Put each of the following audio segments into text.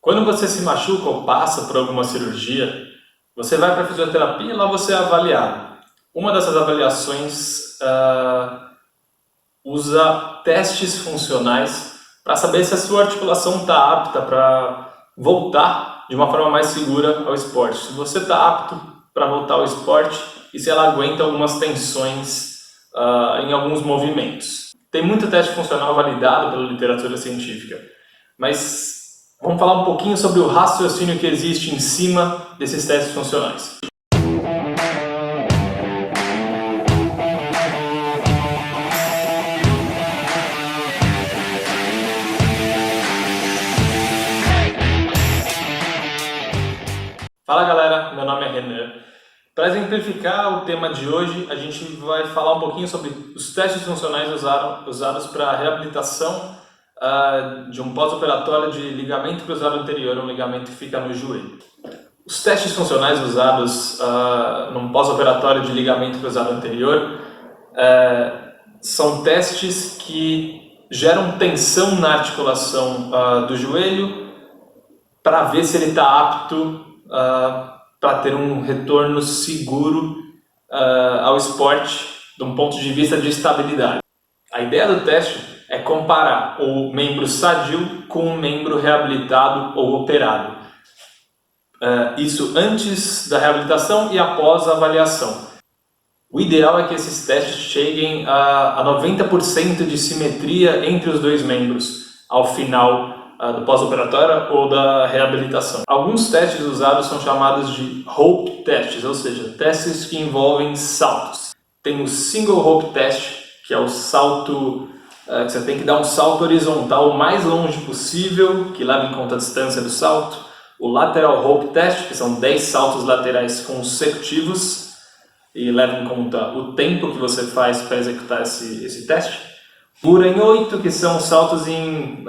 Quando você se machuca ou passa por alguma cirurgia, você vai para a fisioterapia e lá você é avaliado. Uma dessas avaliações usa testes funcionais para saber se a sua articulação está apta para voltar de uma forma mais segura ao esporte. Se você está apto para voltar ao esporte e se ela aguenta algumas tensões em alguns movimentos. Tem muito teste funcional validado pela literatura científica, mas vamos falar um pouquinho sobre o raciocínio que existe em cima desses testes funcionais. Fala galera, meu nome é Renan. Para exemplificar o tema de hoje, a gente vai falar um pouquinho sobre os testes funcionais usados para a reabilitação de um pós-operatório de ligamento cruzado anterior, um ligamento que fica no joelho. Os testes funcionais usados num pós-operatório de ligamento cruzado anterior são testes que geram tensão na articulação do joelho para ver se ele está apto para ter um retorno seguro ao esporte de um ponto de vista de estabilidade. A ideia do teste é comparar o membro sadio com o membro reabilitado ou operado. Isso antes da reabilitação e após a avaliação. O ideal é que esses testes cheguem a 90% de simetria entre os dois membros ao final do pós-operatório ou da reabilitação. Alguns testes usados são chamados de rope tests, ou seja, testes que envolvem saltos. Tem o single rope test, que é o salto que você tem que dar um salto horizontal o mais longe possível, que leva em conta a distância do salto. O lateral rope test, que são 10 saltos laterais consecutivos e leva em conta o tempo que você faz para executar esse teste. Pura em 8, que são saltos em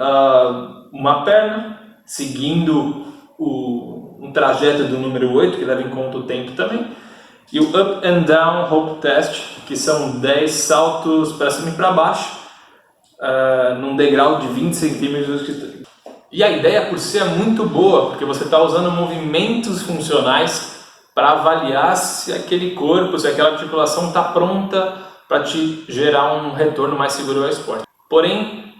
uma perna, seguindo um trajeto do número 8, que leva em conta o tempo também. E o Up and Down Rope Test, que são 10 saltos para cima e para baixo, num degrau de 20 centímetros. E a ideia por si é muito boa, porque você está usando movimentos funcionais para avaliar se aquele corpo, se aquela articulação está pronta para te gerar um retorno mais seguro ao esporte. Porém,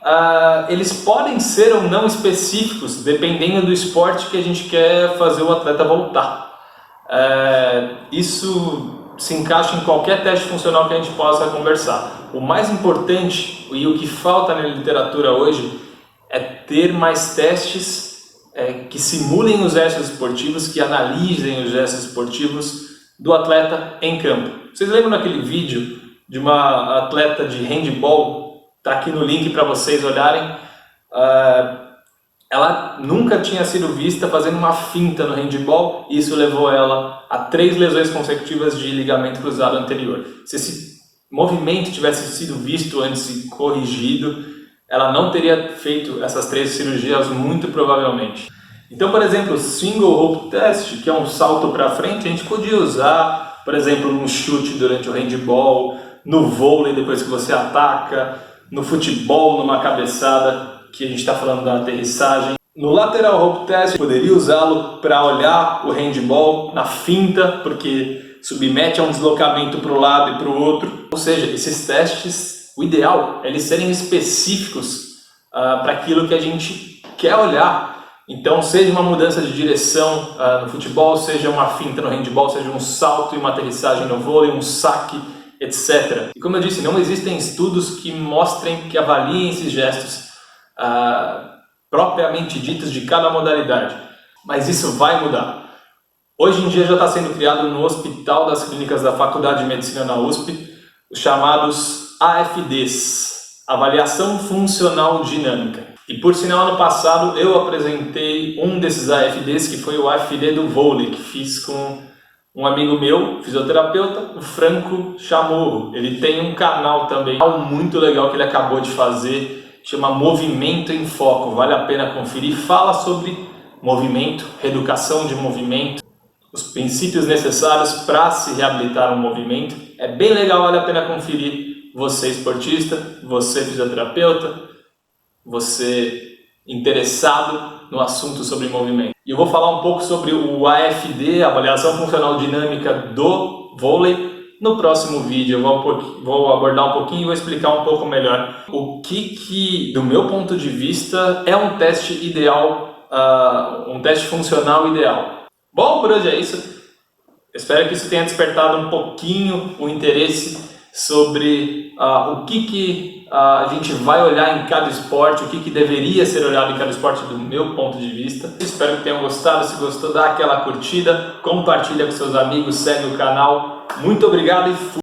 eles podem ser ou não específicos, dependendo do esporte que a gente quer fazer o atleta voltar. Isso se encaixa em qualquer teste funcional que a gente possa conversar. O mais importante e o que falta na literatura hoje é ter mais testes que simulem os gestos esportivos, que analisem os gestos esportivos do atleta em campo. Vocês lembram daquele vídeo de uma atleta de handball? Está aqui no link para vocês olharem. Ela nunca tinha sido vista fazendo uma finta no handball e isso levou ela a 3 lesões consecutivas de ligamento cruzado anterior. Se esse movimento tivesse sido visto antes e corrigido, ela não teria feito essas 3 cirurgias muito provavelmente. Então, por exemplo, o single rope test, que é um salto para frente, a gente podia usar, por exemplo, no chute durante o handball, no vôlei depois que você ataca, no futebol, numa cabeçada, que a gente está falando da aterrissagem. No lateral rope test, poderia usá-lo para olhar o handball na finta, porque submete a um deslocamento para um lado e para o outro. Ou seja, esses testes, o ideal é eles serem específicos para aquilo que a gente quer olhar. Então, seja uma mudança de direção no futebol, seja uma finta no handball, seja um salto e uma aterrissagem no vôlei, um saque, etc. E como eu disse, não existem estudos que mostrem, que avaliem esses gestos propriamente ditos de cada modalidade. Mas isso vai mudar. Hoje em dia já está sendo criado no Hospital das Clínicas da Faculdade de Medicina na USP os chamados AFDs, Avaliação Funcional Dinâmica. E por sinal, ano passado eu apresentei um desses AFDs, que foi o AFD do vôlei, que fiz com um amigo meu, fisioterapeuta, o Franco Chamorro. Ele tem um canal também muito legal que ele acabou de fazer, chama Movimento em Foco, vale a pena conferir. Fala sobre movimento, reeducação de movimento, os princípios necessários para se reabilitar um movimento. É bem legal, vale a pena conferir. Você esportista, você fisioterapeuta, você interessado no assunto sobre movimento. E eu vou falar um pouco sobre o AFD, Avaliação Funcional Dinâmica do Vôlei, no próximo vídeo. Eu vou abordar um pouquinho e vou explicar um pouco melhor o que do meu ponto de vista, é um teste ideal, um teste funcional ideal. Bom, por hoje é isso. Espero que isso tenha despertado um pouquinho o interesse sobre o que a gente vai olhar em cada esporte, o que deveria ser olhado em cada esporte do meu ponto de vista. Espero que tenham gostado. Se gostou, dá aquela curtida, compartilha com seus amigos, segue o canal. Muito obrigado e fui!